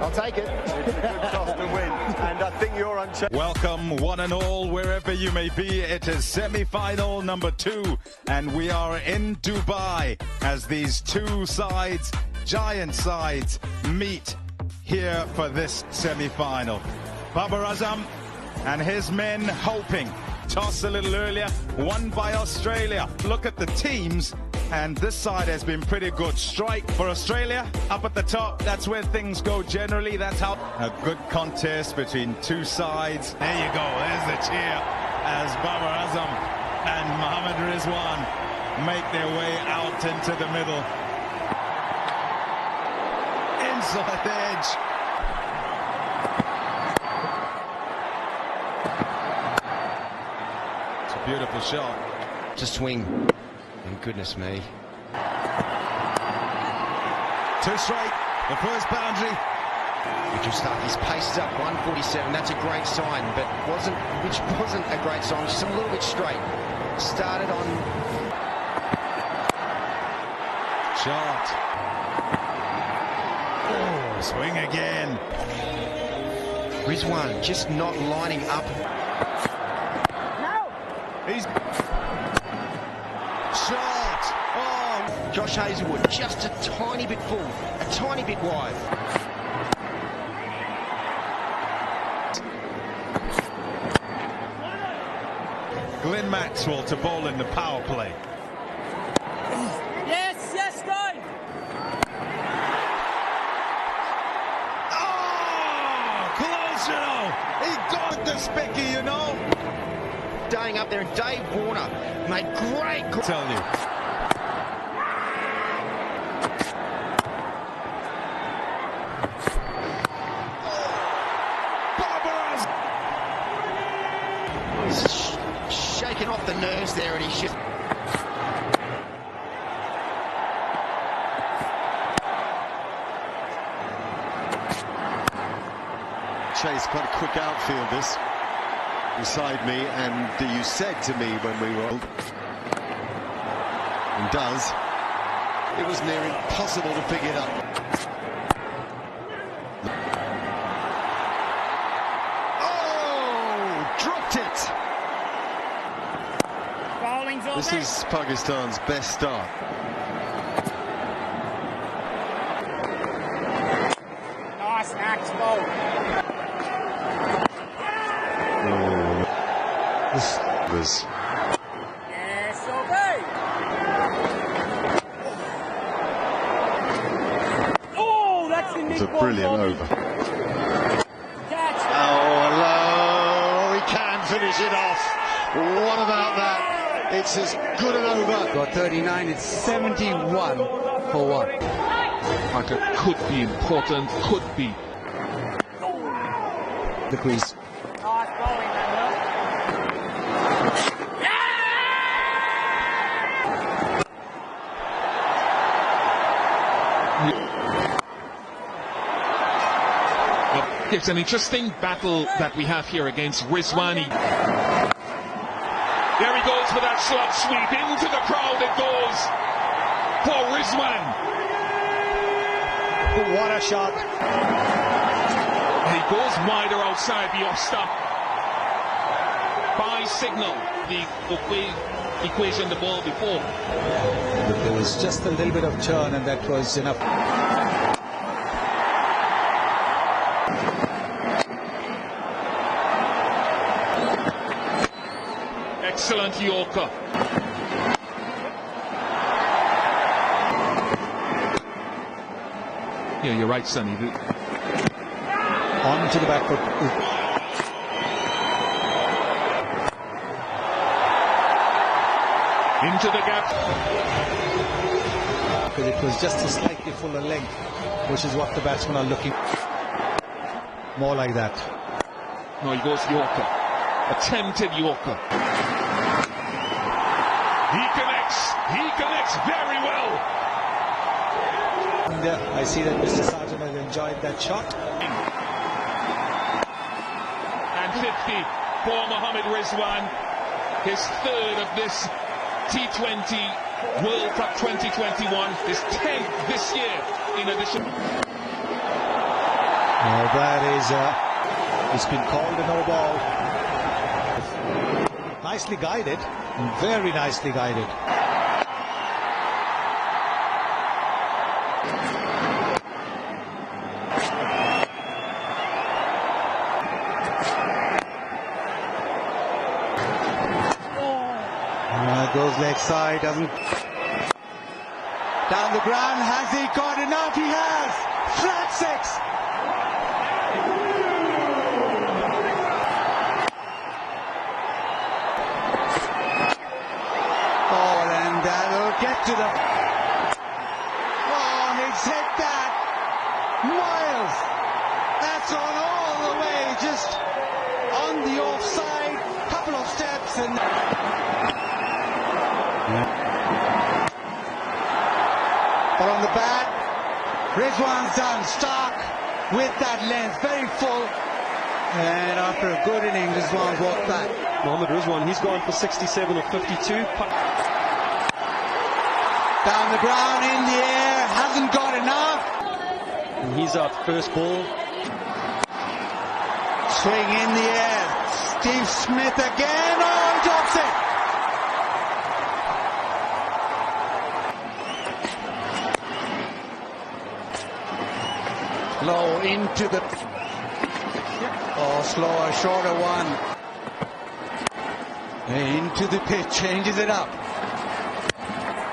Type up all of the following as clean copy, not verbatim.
I'll take it. It's a good toss to win, and I think you're unchanged. Welcome, one and all, wherever you may be. It is semi-final number 2, and we are in Dubai as these two sides, giant sides, meet here for this semi-final. Babar Azam and his men hoping. Toss a little earlier, won by Australia. Look at the teams, and this side has been pretty good. Strike for Australia, up at the top. That's where things go generally. That's how a good contest between two sides. There you go, there's the cheer as Babar Azam and Mohammad Rizwan make their way out into the middle. Inside edge. Beautiful shot. To swing. And goodness me. Two straight. The first boundary. His pace is up 147. That's a great sign, but which wasn't a great sign. Just a little bit straight. Started on. Shot. Oh, swing again. Rizwan just not lining up. He's shot. Oh, Josh Hazlewood just a tiny bit full, a tiny bit wide. Glenn Maxwell to bowl in the power play. Yes, right. Oh, close, you know. He got the spicky, you know. Staying up there, and Dave Warner made great. Tell you. He's shaking off the nerves there, and he's just. Chase, quite a quick outfield this. Beside me, and you said to me when we were, and does, it was near impossible to pick it up. Oh, dropped it. This is Pakistan's best start. Nice axe ball. This was. Yes, okay. Oh, that's in It's a brilliant over. Catch. Oh, hello. He can finish it off. What about that? It's as good an over. Got 39, it's 71 for 1. Parker could be important, could be. The crease. Nice bowling, Manuel. It's an interesting battle that we have here against Rizwani. There he goes for that slot sweep. Into the crowd it goes for Rizwan. What a shot. He goes wider outside the off-stop. By signal, the equation the ball before. There was just a little bit of churn, and that was enough. Excellent Yorker. Yeah, you're right, Sonny. On to the back foot. Into the gap. Because it was just a slightly fuller length, which is what the batsmen are looking. More like that. No, he goes Yorker. Attempted Yorker. He connects very well. And I see that Mr. Sargent has enjoyed that shot. And 50 for Mohammad Rizwan, his third of this T20 World Cup 2021, his 10th this year in addition. That is, it's been called a no ball. Nicely guided, very nicely guided. Goes leg side, doesn't. Down the ground, has he got enough? He has! Flat six! Oh, and that'll get to the. Oh, and he's hit that! Miles! That's on all the way, just on the offside, couple of steps and. But on the bat, Rizwan's done. Stark with that length, very full. And after a good inning, Rizwan's walked back. Mohammad Rizwan, he's gone for 67 of 52. Down the ground, in the air, hasn't got enough. And he's out first ball. Swing in the air. Steve Smith again. Oh, he drops it. Low into the. Oh, slower, shorter one. Into the pitch, changes it up.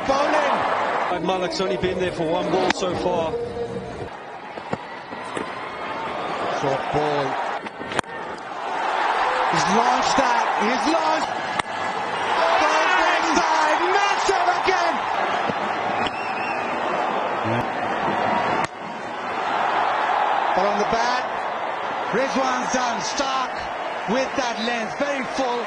Bowling. Malik's only been there for one ball so far. Short ball. He's launched that. He's launched. Backside, massive again. But on the bat, Rizwan's done. Stark with that length, very full.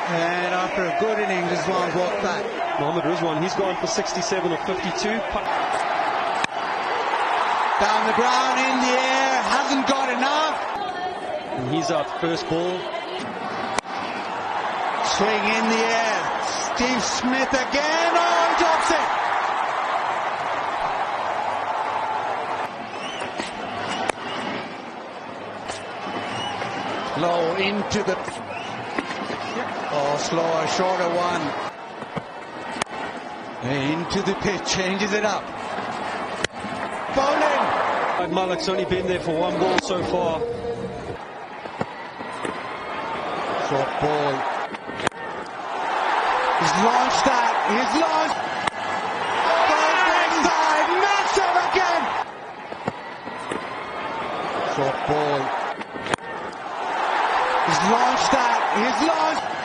And after a good inning, Rizwan's walked back. Mohammad Rizwan, he's gone for 67 of 52. Down the ground, in the air, hasn't got enough. And he's out first ball. Swing in the air. Steve Smith again. Oh, he drops it. Low into the. Oh, slower, shorter one. Into the pitch, changes it up. Bowling. Malik's only been there for one ball so far. Short ball. He's launched that. He's launched. Backside, massive again. Short ball. He's launched that. He's launched.